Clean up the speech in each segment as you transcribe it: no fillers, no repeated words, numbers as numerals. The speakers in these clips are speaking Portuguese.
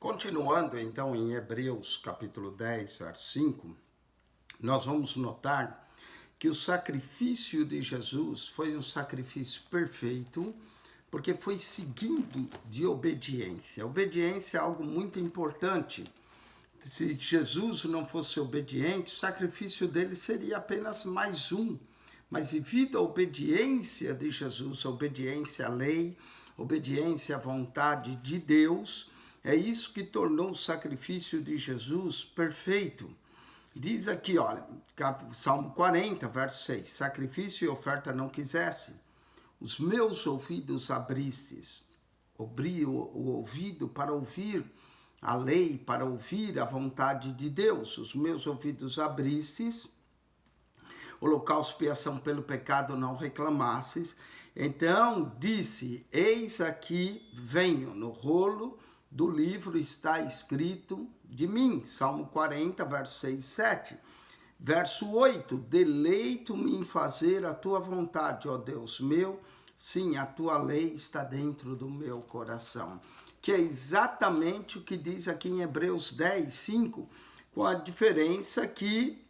Continuando então em Hebreus capítulo 10, verso 5, nós vamos notar que o sacrifício de Jesus foi um sacrifício perfeito, porque foi seguido de obediência. Obediência é algo muito importante. Se Jesus não fosse obediente, o sacrifício dele seria apenas mais um. Mas devido à obediência de Jesus, a obediência à lei, obediência à vontade de Deus, é isso que tornou o sacrifício de Jesus perfeito. Diz aqui, olha, Salmo 40, verso 6, sacrifício e oferta não quisesse, os meus ouvidos abristes, abri o ouvido para ouvir a lei, para ouvir a vontade de Deus, os meus ouvidos abristes, holocausto, expiação pelo pecado não reclamasses. Então disse, eis aqui venho, no rolo do livro está escrito de mim. Salmo 40, verso 6 e 7. Verso 8, deleito-me em fazer a tua vontade, ó Deus meu, sim, a tua lei está dentro do meu coração. Que é exatamente o que diz aqui em Hebreus 10, 5, com a diferença que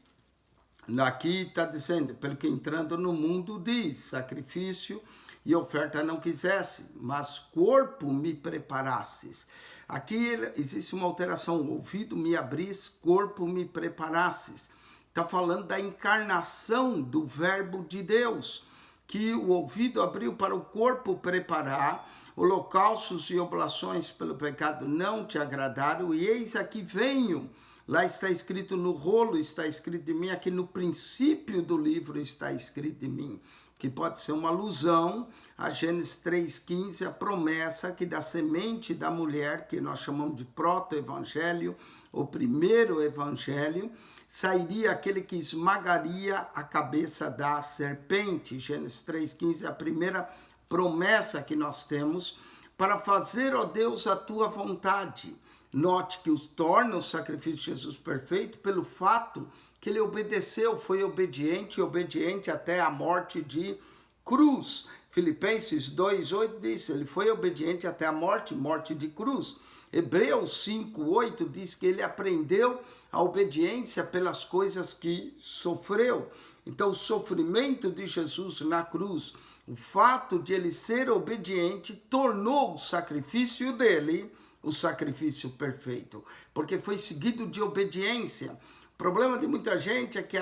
aqui está dizendo, pelo que entrando no mundo diz, sacrifício e oferta não quisesse, mas corpo me preparastes. Aqui existe uma alteração, ouvido me abris, corpo me preparastes. Está falando da encarnação do verbo de Deus, que o ouvido abriu para o corpo preparar, holocaustos e oblações pelo pecado não te agradaram, e eis aqui venho. Lá está escrito no rolo, está escrito de mim, aqui no princípio do livro está escrito de mim, que pode ser uma alusão a Gênesis 3,15, a promessa que da semente da mulher, que nós chamamos de proto-evangelho, o primeiro evangelho, sairia aquele que esmagaria a cabeça da serpente. Gênesis 3,15 é a primeira promessa que nós temos para fazer, ó Deus, a tua vontade. Note que os torna o sacrifício de Jesus perfeito pelo fato que ele obedeceu, foi obediente até a morte de cruz. Filipenses 2,8 diz, ele foi obediente até a morte de cruz. Hebreus 5,8 diz que ele aprendeu a obediência pelas coisas que sofreu. Então, o sofrimento de Jesus na cruz, o fato de ele ser obediente, tornou o sacrifício dele o sacrifício perfeito, porque foi seguido de obediência. O problema de muita gente é que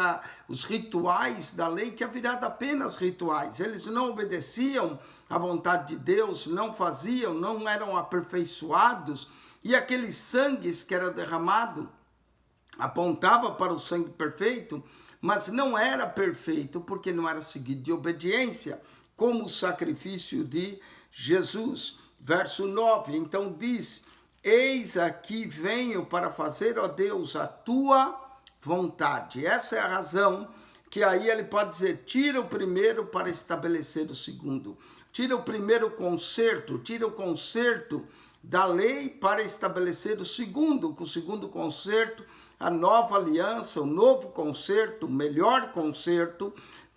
os rituais da lei tinham virado apenas rituais. Eles não obedeciam à vontade de Deus, não faziam, não eram aperfeiçoados, e aqueles sangues que era derramado apontava para o sangue perfeito, mas não era perfeito porque não era seguido de obediência, como o sacrifício de Jesus. Verso 9, então diz, eis aqui venho para fazer, ó Deus, a tua vontade. Essa é a razão que aí ele pode dizer, tira o primeiro para estabelecer o segundo. Tira o primeiro concerto, tira o concerto da lei para estabelecer o segundo. Com o segundo concerto, a nova aliança, o novo concerto, o melhor concerto,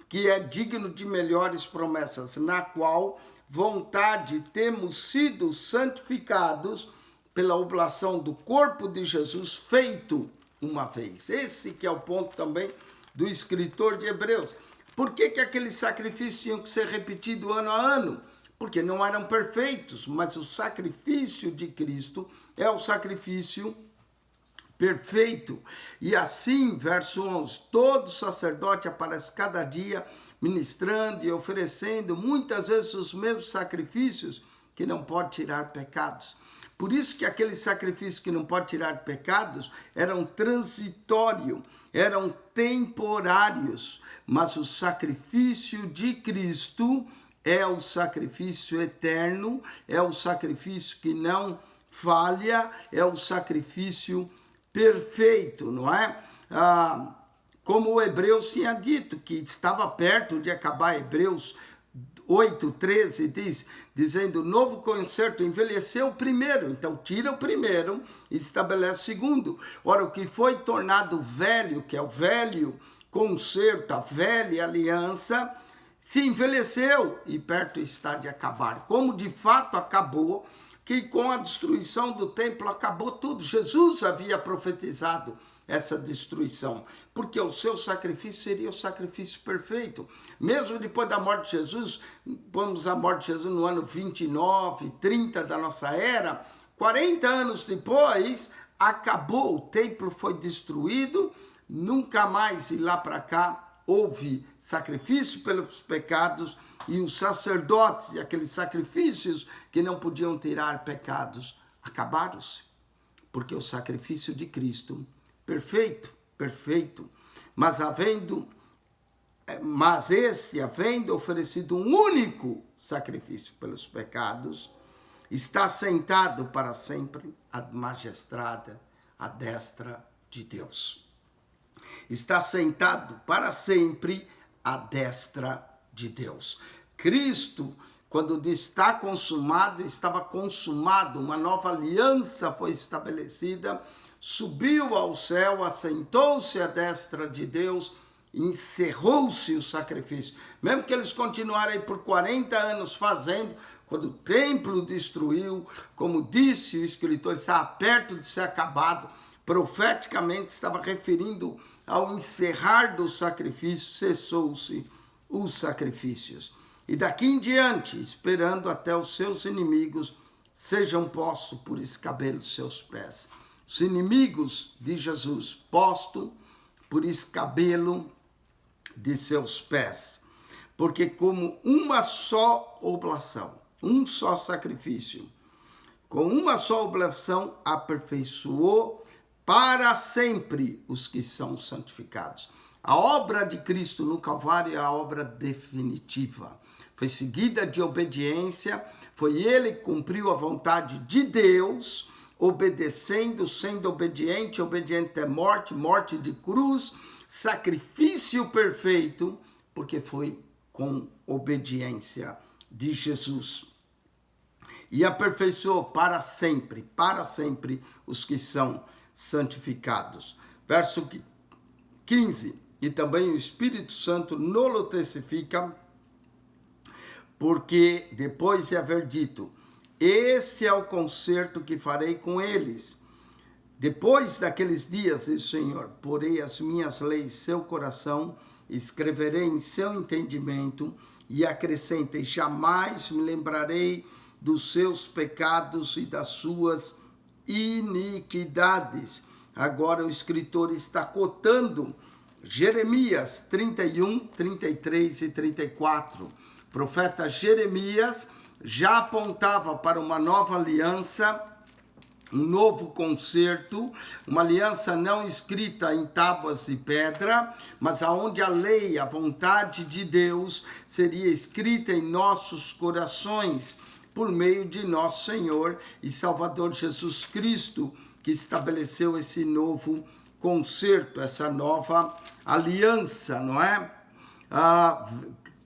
que é digno de melhores promessas, na qual vontade temos sido santificados pela oblação do corpo de Jesus feito uma vez. Esse que é o ponto também do escritor de Hebreus. Por que aqueles sacrifícios tinham que ser repetidos ano a ano? Porque não eram perfeitos, mas o sacrifício de Cristo é o sacrifício perfeito. E assim, verso 11, todo sacerdote aparece cada dia ministrando e oferecendo muitas vezes os mesmos sacrifícios que não pode tirar pecados. Por isso que aqueles sacrifícios que não pode tirar pecados eram transitórios, eram temporários, mas o sacrifício de Cristo é o sacrifício eterno, é o sacrifício que não falha, é o sacrifício perfeito, não é? Como o Hebreus tinha dito, que estava perto de acabar, Hebreus 8:13 diz, dizendo, o novo concerto envelheceu o primeiro, então tira o primeiro e estabelece o segundo. Ora, o que foi tornado velho, que é o velho concerto, a velha aliança, se envelheceu e perto está de acabar. Como de fato acabou, que com a destruição do templo acabou tudo. Jesus havia profetizado essa destruição, porque o seu sacrifício seria o sacrifício perfeito. Mesmo depois da morte de Jesus, vamos a morte de Jesus no ano 29, 30 da nossa era, 40 anos depois, acabou, o templo foi destruído, nunca mais, e lá para cá, houve sacrifício pelos pecados, e os sacerdotes e aqueles sacrifícios que não podiam tirar pecados, acabaram-se. Porque o sacrifício de Cristo, perfeito, mas havendo oferecido um único sacrifício pelos pecados, está sentado para sempre à magistrada, à destra de Deus. Está sentado para sempre à destra de Deus. Cristo, quando diz está consumado, estava consumado, uma nova aliança foi estabelecida, subiu ao céu, assentou-se à destra de Deus, encerrou-se o sacrifício. Mesmo que eles continuarem por 40 anos fazendo, quando o templo destruiu, como disse o escritor, estava perto de ser acabado, profeticamente estava referindo ao encerrar do sacrifício, cessou-se os sacrifícios. E daqui em diante, esperando até os seus inimigos sejam postos por escabelo dos seus pés. Os inimigos de Jesus postos por escabelo de seus pés. Porque como uma só oblação, um só sacrifício, com uma só oblação aperfeiçoou para sempre os que são santificados. A obra de Cristo no Calvário é a obra definitiva. Foi seguida de obediência, foi ele que cumpriu a vontade de Deus, obedecendo, sendo obediente, obediente até morte, morte de cruz, sacrifício perfeito, porque foi com obediência de Jesus. E aperfeiçoou para sempre os que são santificados. Verso 15, e também o Espírito Santo nolo testifica, porque depois de haver dito, esse é o concerto que farei com eles. Depois daqueles dias, diz o Senhor, porei as minhas leis em seu coração, escreverei em seu entendimento, e acrescentei, jamais me lembrarei dos seus pecados e das suas iniquidades. Agora o escritor está cotando Jeremias 31, 33 e 34. O profeta Jeremias já apontava para uma nova aliança, um novo concerto, uma aliança não escrita em tábuas de pedra, mas aonde a lei, a vontade de Deus seria escrita em nossos corações, por meio de nosso Senhor e Salvador Jesus Cristo, que estabeleceu esse novo concerto, essa nova aliança, não é?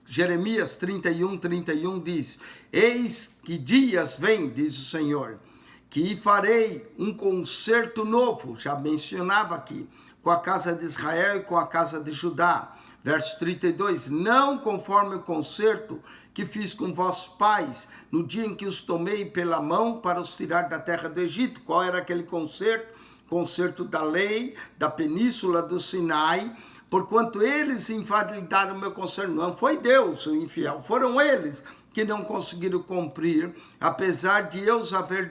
Jeremias 31, 31 diz, eis que dias vem, diz o Senhor, que farei um concerto novo, já mencionava aqui, com a casa de Israel e com a casa de Judá. Verso 32, não conforme o concerto que fiz com vossos pais, no dia em que os tomei pela mão para os tirar da terra do Egito. Qual era aquele concerto? Concerto da lei, da península do Sinai, porquanto eles invalidaram o meu concerto. Não foi Deus o infiel, foram eles que não conseguiram cumprir, apesar de eu os haver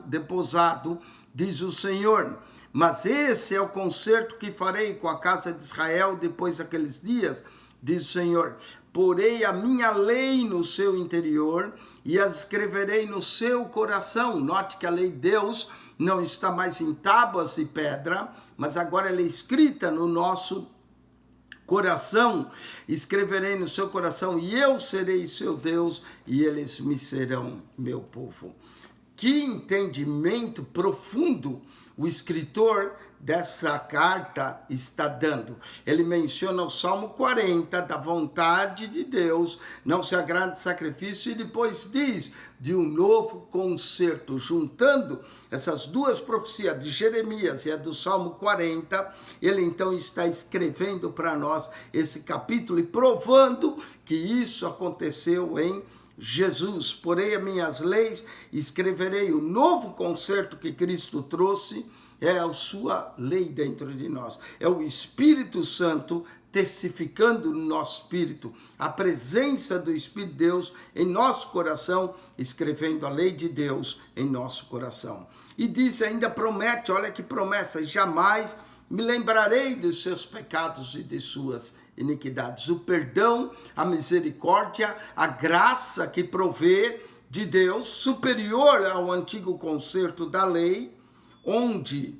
deposado, diz o Senhor. Mas esse é o concerto que farei com a casa de Israel depois daqueles dias, diz o Senhor. Porei a minha lei no seu interior e as escreverei no seu coração. Note que a lei de Deus não está mais em tábuas e pedra, mas agora ela é escrita no nosso coração. Escreverei no seu coração e eu serei seu Deus e eles me serão meu povo. Que entendimento profundo o escritor dessa carta está dando. Ele menciona o Salmo 40, da vontade de Deus, não se agrada de sacrifício, e depois diz de um novo concerto, juntando essas duas profecias de Jeremias e a do Salmo 40, ele então está escrevendo para nós esse capítulo e provando que isso aconteceu em Jesus, porei as minhas leis, escreverei o novo concerto que Cristo trouxe, é a sua lei dentro de nós, é o Espírito Santo testificando no nosso espírito, a presença do Espírito de Deus em nosso coração, escrevendo a lei de Deus em nosso coração. E diz ainda, promete, olha que promessa, jamais me lembrarei dos seus pecados e de suas iniquidades. O perdão, a misericórdia, a graça que provê de Deus, superior ao antigo concerto da lei, onde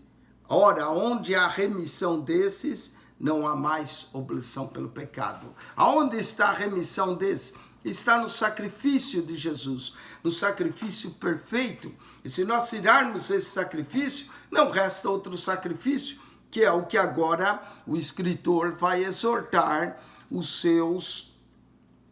há remissão desses, não há mais obligação pelo pecado. Aonde está a remissão desses? Está no sacrifício de Jesus, no sacrifício perfeito. E se nós tirarmos esse sacrifício, não resta outro sacrifício, que é o que agora o escritor vai exortar os seus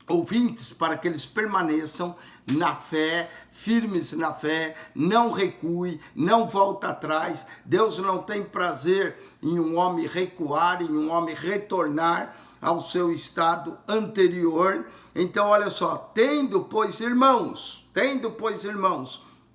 ouvintes para que eles permaneçam na fé, firmes na fé, não recue, não volta atrás. Deus não tem prazer em um homem recuar, em um homem retornar ao seu estado anterior. Então, olha só, tendo, pois, irmãos,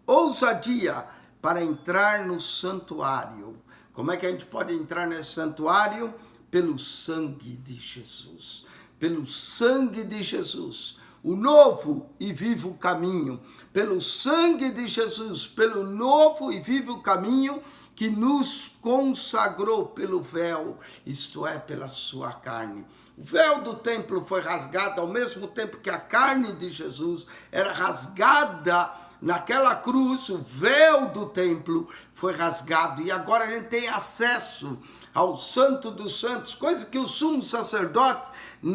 ousadia para entrar no santuário. Como é que a gente pode entrar nesse santuário? Pelo sangue de Jesus. Pelo sangue de Jesus. O novo e vivo caminho. Pelo sangue de Jesus. Pelo novo e vivo caminho que nos consagrou pelo véu, isto é, pela sua carne. O véu do templo foi rasgado ao mesmo tempo que a carne de Jesus era rasgada naquela cruz. O véu do templo foi rasgado e agora a gente tem acesso ao Santo dos Santos, coisa que o sumo sacerdote,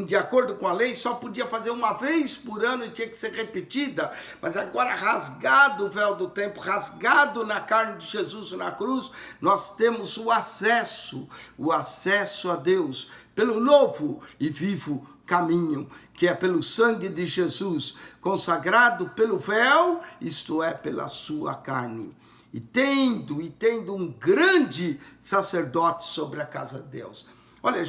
de acordo com a lei, só podia fazer uma vez por ano e tinha que ser repetida. Mas agora, rasgado o véu do templo, rasgado na carne de Jesus na cruz, nós temos o acesso a Deus pelo novo e vivo caminho, que é pelo sangue de Jesus, consagrado pelo véu, isto é, pela sua carne. E tendo um grande sacerdote sobre a casa de Deus. Olha,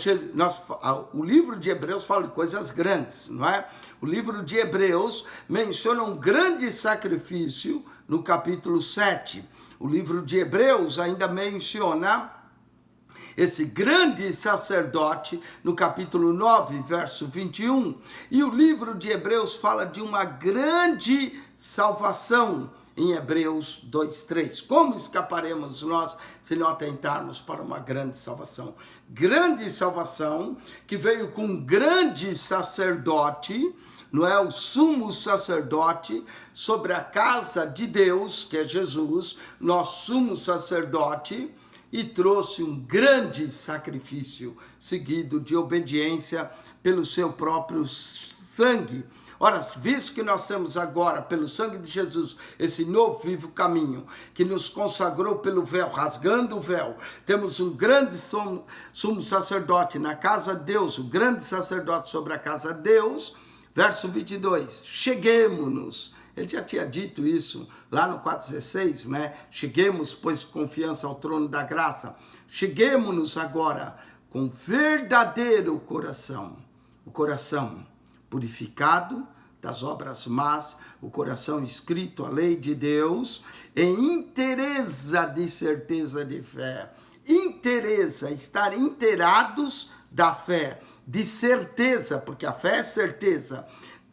o livro de Hebreus fala de coisas grandes, não é? O livro de Hebreus menciona um grande sacrifício no capítulo 7. O livro de Hebreus ainda menciona esse grande sacerdote no capítulo 9, verso 21. E o livro de Hebreus fala de uma grande salvação em Hebreus 2:3. Como escaparemos nós se não atentarmos para uma grande salvação? Grande salvação que veio com um grande sacerdote, não é? O sumo sacerdote sobre a casa de Deus, que é Jesus, nosso sumo sacerdote, e trouxe um grande sacrifício seguido de obediência pelo seu próprio sangue. Ora, visto que nós temos agora, pelo sangue de Jesus, esse novo vivo caminho, que nos consagrou pelo véu, rasgando o véu, temos um grande sumo sacerdote na casa de Deus, o grande sacerdote sobre a casa de Deus, verso 22, cheguemo-nos. Ele já tinha dito isso lá no 4,16, né? Cheguemos, pois, confiança ao trono da graça. Cheguemo-nos agora com verdadeiro coração, o coração purificado das obras más, o coração escrito a lei de Deus, em inteireza de certeza de fé. Inteireza, estar inteirados da fé, de certeza, porque a fé é certeza.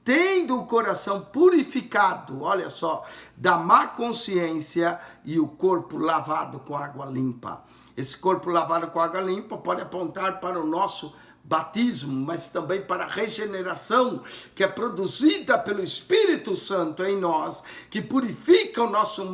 Tendo o coração purificado, olha só, da má consciência e o corpo lavado com água limpa. Esse corpo lavado com água limpa pode apontar para o nosso batismo, mas também para a regeneração que é produzida pelo Espírito Santo em nós, que purifica o nosso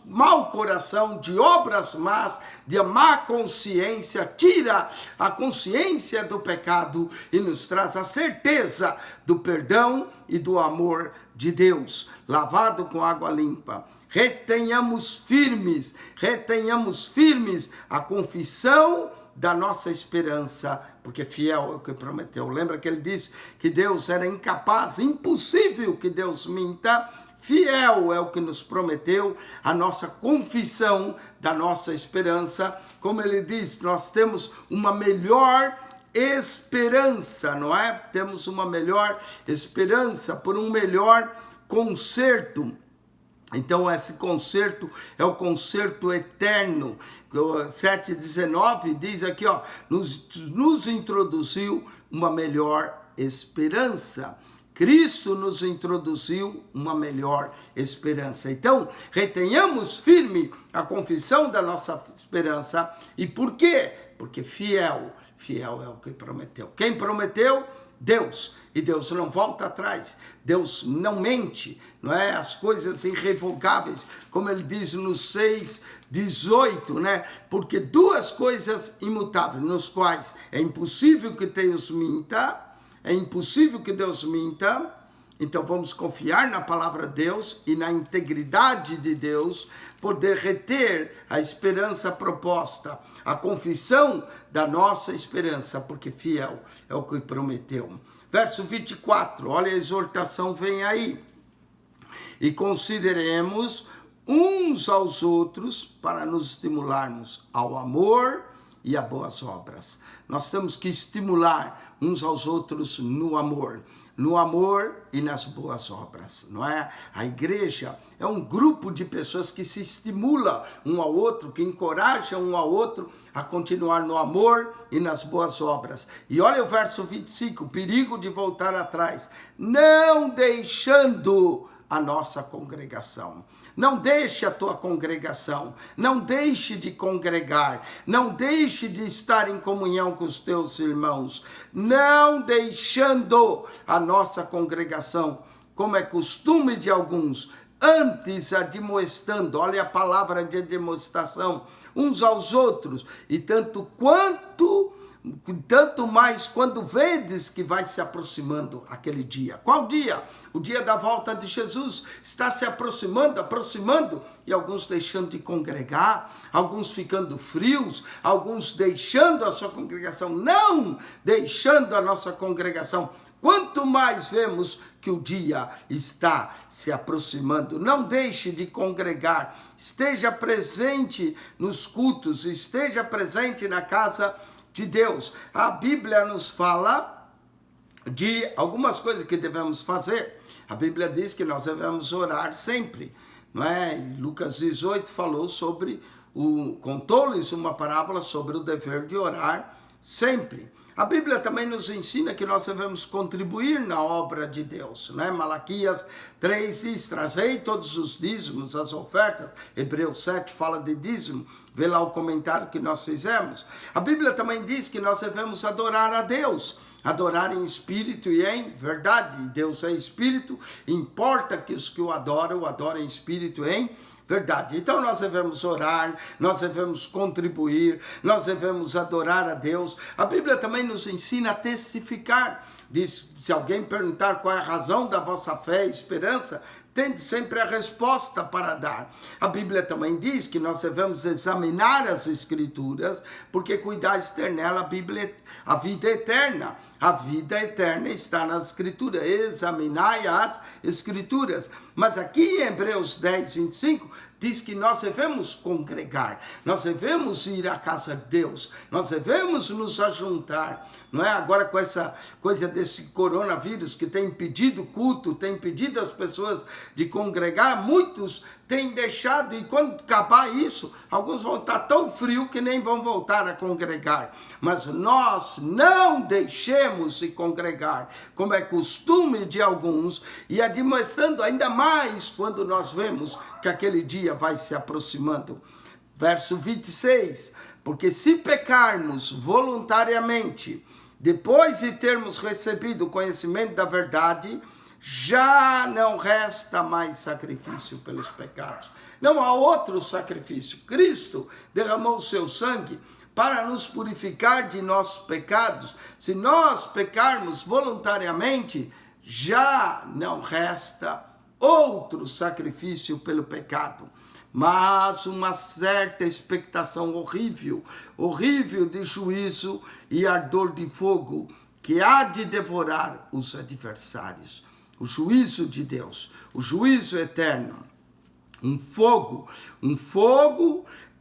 mau coração de obras más, de má consciência, tira a consciência do pecado e nos traz a certeza do perdão e do amor de Deus, lavado com água limpa. Retenhamos firmes a confissão da nossa esperança, porque fiel é o que prometeu. Lembra que ele disse que Deus era incapaz, impossível que Deus minta. Fiel é o que nos prometeu, a nossa confissão da nossa esperança. Como ele diz, nós temos uma melhor esperança, não é? Temos uma melhor esperança por um melhor concerto. Então, esse concerto é o concerto eterno. 7,19 diz aqui, ó, nos introduziu uma melhor esperança. Cristo nos introduziu uma melhor esperança. Então, retenhamos firme a confissão da nossa esperança. E por quê? Porque fiel é o que prometeu. Quem prometeu? Deus. E Deus não volta atrás. Deus não mente, não é? As coisas irrevogáveis, como ele diz no 6,18, né? Porque duas coisas imutáveis, nos quais é impossível que Deus minta. É impossível que Deus minta, então vamos confiar na palavra de Deus e na integridade de Deus, poder reter a esperança proposta, a confissão da nossa esperança, porque fiel é o que prometeu. Verso 24, olha a exortação, vem aí. E consideremos uns aos outros para nos estimularmos ao amor e a boas obras. Nós temos que estimular uns aos outros no amor e nas boas obras, não é? A igreja é um grupo de pessoas que se estimula um ao outro, que encoraja um ao outro a continuar no amor e nas boas obras. E olha o verso 25, o perigo de voltar atrás, não deixando a nossa congregação. Não deixe a tua congregação, não deixe de congregar, não deixe de estar em comunhão com os teus irmãos, não deixando a nossa congregação, como é costume de alguns, antes admoestando, olha a palavra de demonstração, uns aos outros, e tanto mais quando vedes que vai se aproximando aquele dia. Qual dia? O dia da volta de Jesus está se aproximando, e alguns deixando de congregar, alguns ficando frios, alguns deixando a sua congregação, não deixando a nossa congregação. Quanto mais vemos que o dia está se aproximando, não deixe de congregar, esteja presente nos cultos, esteja presente na casa de Deus. A Bíblia nos fala de algumas coisas que devemos fazer. A Bíblia diz que nós devemos orar sempre, não é? Lucas 18 falou contou-lhes uma parábola sobre o dever de orar sempre. A Bíblia também nos ensina que nós devemos contribuir na obra de Deus, né? Malaquias 3 diz, trazei todos os dízimos, as ofertas. Hebreus 7 fala de dízimo, vê lá o comentário que nós fizemos. A Bíblia também diz que nós devemos adorar a Deus, adorar em espírito e em verdade. Deus é espírito, importa que os que o adoram em espírito e em verdade. Então nós devemos orar, nós devemos contribuir, nós devemos adorar a Deus. A Bíblia também nos ensina a testificar. Diz, se alguém perguntar qual é a razão da vossa fé e esperança, tende sempre a resposta para dar. A Bíblia também diz que nós devemos examinar as Escrituras, porque cuidais ter nela a vida eterna. A vida eterna está nas Escrituras. Examinai as Escrituras. Mas aqui em Hebreus 10, 25, diz que nós devemos congregar, nós devemos ir à casa de Deus, nós devemos nos ajuntar, não é? Agora com essa coisa desse coronavírus que tem impedido o culto, tem impedido as pessoas de congregar, muitos têm deixado, e quando acabar isso, alguns vão estar tão frios que nem vão voltar a congregar. Mas nós não deixemos de congregar, como é costume de alguns, e admoestando ainda mais quando nós vemos que aquele dia vai se aproximando. Verso 26, porque se pecarmos voluntariamente, depois de termos recebido o conhecimento da verdade, já não resta mais sacrifício pelos pecados. Não há outro sacrifício. Cristo derramou o seu sangue para nos purificar de nossos pecados. Se nós pecarmos voluntariamente, já não resta outro sacrifício pelo pecado. Mas uma certa expectação horrível de juízo e ardor de fogo, que há de devorar os adversários. O juízo de Deus, o juízo eterno, um fogo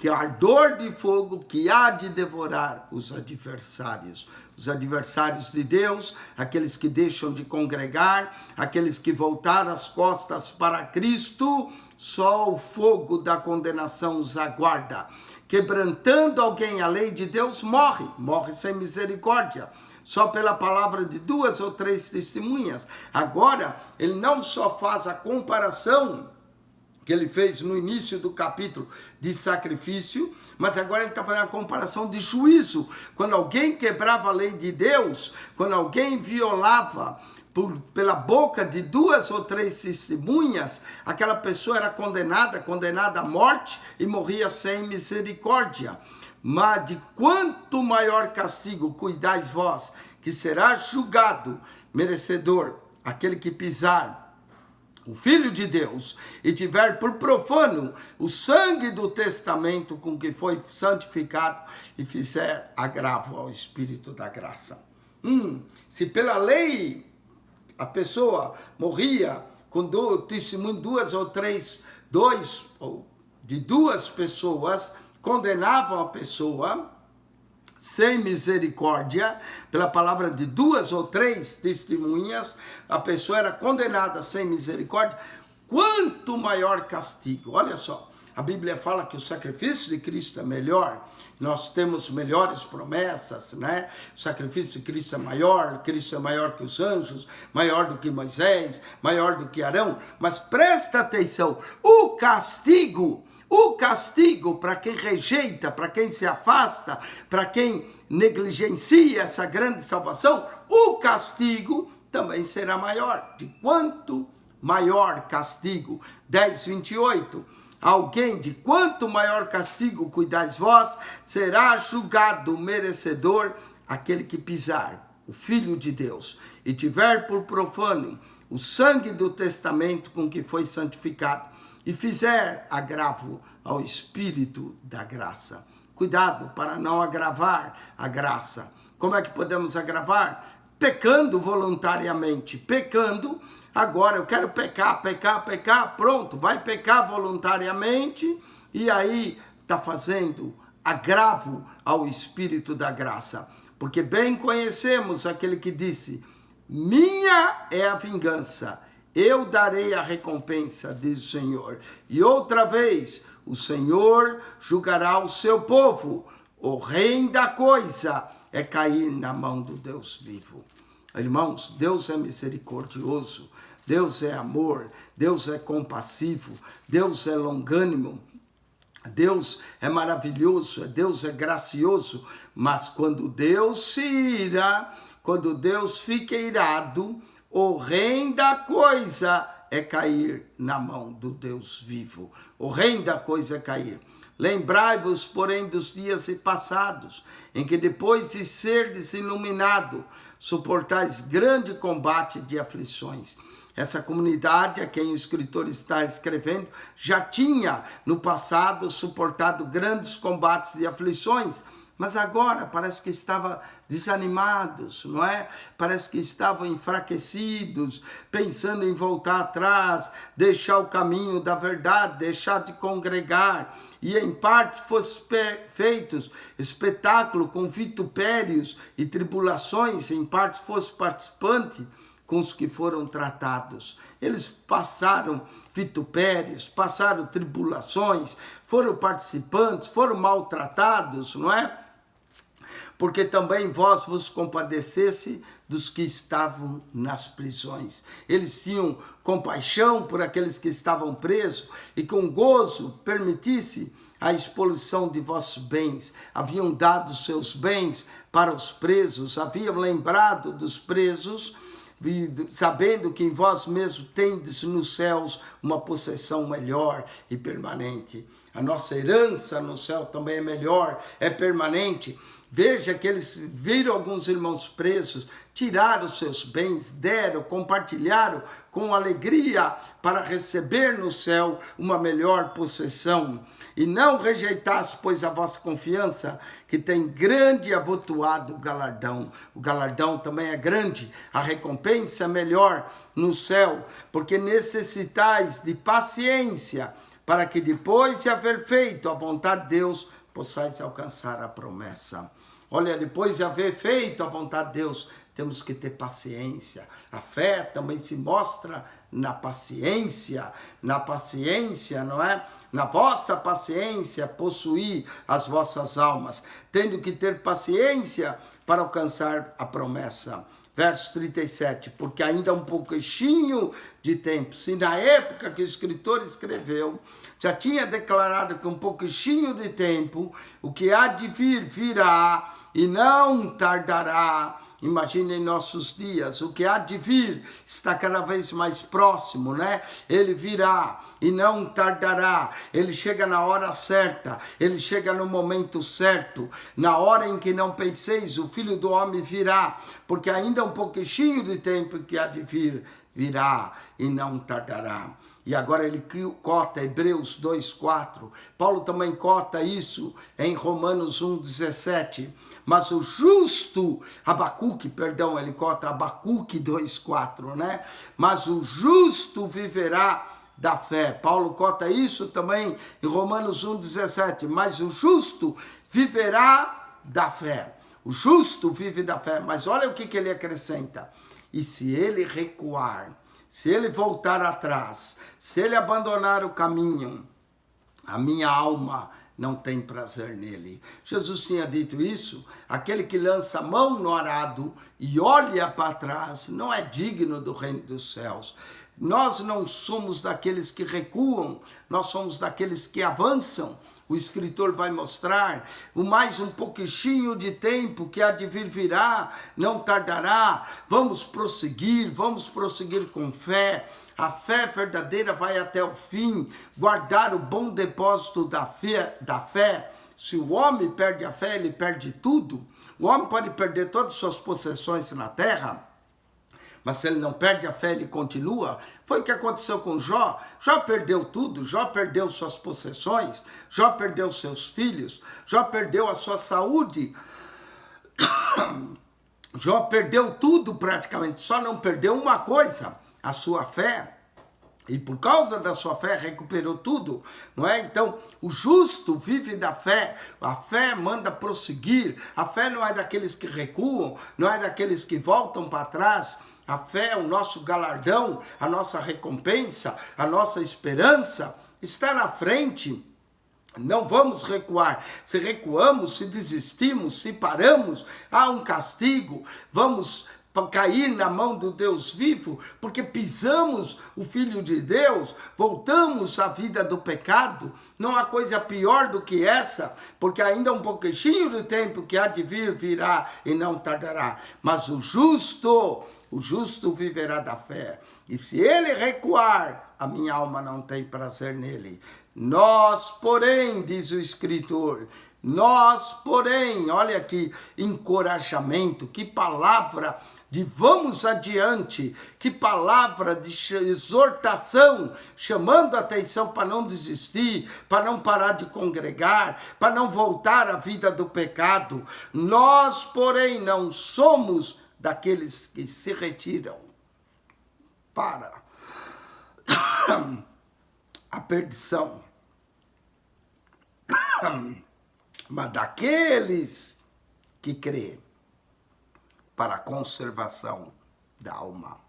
que ardor de fogo que há de devorar os adversários. Os adversários de Deus, aqueles que deixam de congregar, aqueles que voltaram as costas para Cristo, só o fogo da condenação os aguarda. Quebrantando alguém a lei de Deus, morre sem misericórdia. Só pela palavra de 2 ou 3 testemunhas. Agora, ele não só faz a comparação que ele fez no início do capítulo de sacrifício, mas agora ele está fazendo a comparação de juízo. Quando alguém quebrava a lei de Deus, quando alguém violava pela boca de 2 ou 3 testemunhas, aquela pessoa era condenada à morte e morria sem misericórdia. Mas de quanto maior castigo cuidai vós, que será julgado merecedor aquele que pisar o Filho de Deus e tiver por profano o sangue do testamento com que foi santificado e fizer agravo ao Espírito da graça. Se pela lei a pessoa morria com testemunho de 2 pessoas, condenavam a pessoa sem misericórdia, pela palavra de 2 ou 3 testemunhas, a pessoa era condenada sem misericórdia. Quanto maior castigo. Olha só, a Bíblia fala que o sacrifício de Cristo é melhor, nós temos melhores promessas, né? O sacrifício de Cristo é maior que os anjos, maior do que Moisés, maior do que Arão, mas presta atenção, o castigo para quem rejeita, para quem se afasta, para quem negligencia essa grande salvação, o castigo também será maior. De quanto maior castigo? 10:28. Alguém de quanto maior castigo cuidais vós, será julgado merecedor aquele que pisar o Filho de Deus e tiver por profano o sangue do testamento com que foi santificado e fizer agravo ao Espírito da graça. Cuidado para não agravar a graça. Como é que podemos agravar? Pecando voluntariamente. Pecando, agora eu quero pecar, pronto, vai pecar voluntariamente e aí está fazendo agravo ao Espírito da graça. Porque bem conhecemos aquele que disse, minha é a vingança, eu darei a recompensa, diz o Senhor. E outra vez, o Senhor julgará o seu povo. Horrenda coisa é cair na mão do Deus vivo. Irmãos, Deus é misericordioso, Deus é amor, Deus é compassivo, Deus é longânimo, Deus é maravilhoso, Deus é gracioso. Mas quando Deus se ira, quando Deus fica irado, horrenda coisa é cair na mão do Deus vivo. Horrenda coisa é cair. Lembrai-vos, porém, dos dias passados, em que depois de serdes iluminado, suportais grande combate de aflições. Essa comunidade a quem o escritor está escrevendo já tinha no passado suportado grandes combates de aflições, mas agora parece que estavam desanimados, não é? Parece que estavam enfraquecidos, pensando em voltar atrás, deixar o caminho da verdade, deixar de congregar. E em parte fossem feitos espetáculo com vitupérios e tribulações, em parte fosse participante com os que foram tratados. Eles passaram vitupérios, passaram tribulações, foram participantes, foram maltratados, não é? Porque também vós vos compadecesse dos que estavam nas prisões. Eles tinham compaixão por aqueles que estavam presos e com gozo permitisse a expulsão de vossos bens. Haviam dado seus bens para os presos, haviam lembrado dos presos, sabendo que em vós mesmos tendes nos céus uma possessão melhor e permanente. A nossa herança no céu também é melhor, é permanente. Veja que eles viram alguns irmãos presos, tiraram seus bens, deram, compartilharam com alegria para receber no céu uma melhor possessão. E não rejeitasse, pois, a vossa confiança, que tem grande e avultuado galardão. O galardão também é grande, a recompensa é melhor no céu, porque necessitais de paciência, para que depois de haver feito a vontade de Deus, possais alcançar a promessa. Olha, depois de haver feito a vontade de Deus, temos que ter paciência. A fé também se mostra na paciência, não é? Na vossa paciência, possuir as vossas almas, tendo que ter paciência para alcançar a promessa. Verso 37, porque ainda um pouquinho de tempo, se na época que o escritor escreveu, já tinha declarado que um pouquinho de tempo, o que há de vir, virá, e não tardará. Imagine em nossos dias, o que há de vir está cada vez mais próximo, né? Ele virá e não tardará, ele chega na hora certa, ele chega no momento certo, na hora em que não penseis, o Filho do Homem virá, porque ainda um pouquinho de tempo que há de vir, virá e não tardará. E agora ele cota Hebreus 2:4. Paulo também cota isso em Romanos 1:17. Mas o justo, ele cota Abacuque 2:4, né? Mas o justo viverá da fé. Paulo cota isso também em Romanos 1:17. Mas o justo viverá da fé. O justo vive da fé. Mas olha o que ele acrescenta. E se ele recuar, se ele voltar atrás, se ele abandonar o caminho, a minha alma não tem prazer nele. Jesus tinha dito isso, aquele que lança a mão no arado e olha para trás, não é digno do reino dos céus. Nós não somos daqueles que recuam, nós somos daqueles que avançam. O escritor vai mostrar, o mais um pouquinho de tempo que há de vir virá, não tardará. Vamos prosseguir com fé. A fé verdadeira vai até o fim, guardar o bom depósito da fé. Se o homem perde a fé, ele perde tudo. O homem pode perder todas as suas possessões na terra, mas se ele não perde a fé, ele continua. Foi o que aconteceu com Jó. Jó perdeu tudo, Jó perdeu suas possessões, Jó perdeu seus filhos, Jó perdeu a sua saúde. Jó perdeu tudo praticamente, só não perdeu uma coisa, a sua fé. E por causa da sua fé recuperou tudo, não é? Então, o justo vive da fé, a fé manda prosseguir, a fé não é daqueles que recuam, não é daqueles que voltam para trás. A fé é o nosso galardão, a nossa recompensa, a nossa esperança está na frente. Não vamos recuar. Se recuamos, se desistimos, se paramos, há um castigo. Vamos cair na mão do Deus vivo, porque pisamos o Filho de Deus, voltamos à vida do pecado. Não há coisa pior do que essa, porque ainda um pouquinho de tempo que há de vir, virá e não tardará. Mas o justo viverá da fé. E se ele recuar, a minha alma não tem prazer nele. Nós, porém, diz o escritor, olha que encorajamento, que palavra de vamos adiante, que palavra de exortação, chamando a atenção para não desistir, para não parar de congregar, para não voltar à vida do pecado. Nós, porém, não somos daqueles que se retiram para a perdição, mas daqueles que crê para a conservação da alma.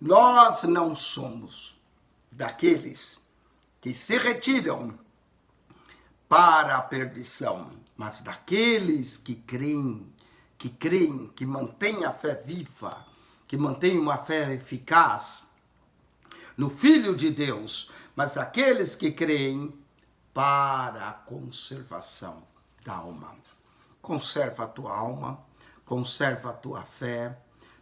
Nós não somos daqueles que se retiram para a perdição, mas daqueles que creem, que mantêm a fé viva, que mantêm uma fé eficaz no Filho de Deus, mas aqueles que creem para a conservação da alma. Conserva a tua alma, conserva a tua fé,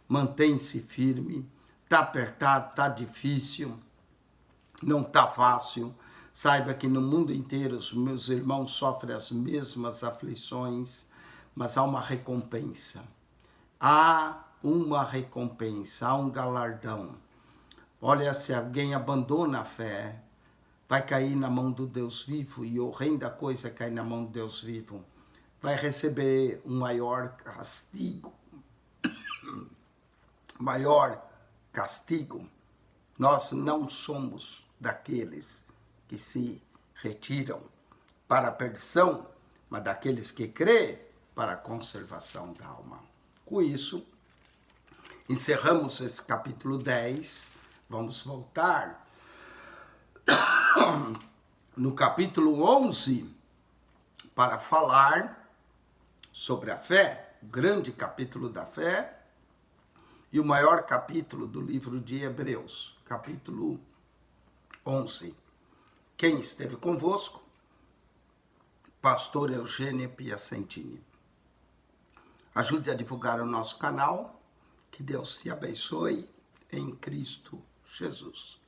mantém-se firme. Está apertado, está difícil, não está fácil. Saiba que no mundo inteiro os meus irmãos sofrem as mesmas aflições, mas há uma recompensa. Há uma recompensa, há um galardão. Olha, se alguém abandona a fé, vai cair na mão do Deus vivo, e horrenda coisa é cair na mão do Deus vivo. Vai receber um maior castigo. Maior castigo. Nós não somos daqueles que se retiram para a perdição, mas daqueles que crê para a conservação da alma. Com isso, encerramos esse capítulo 10. Vamos voltar no capítulo 11 para falar sobre a fé, o grande capítulo da fé e o maior capítulo do livro de Hebreus, capítulo 11. Quem esteve convosco? Pastor Eugênio Piacentini. Ajude a divulgar o nosso canal. Que Deus te abençoe em Cristo Jesus.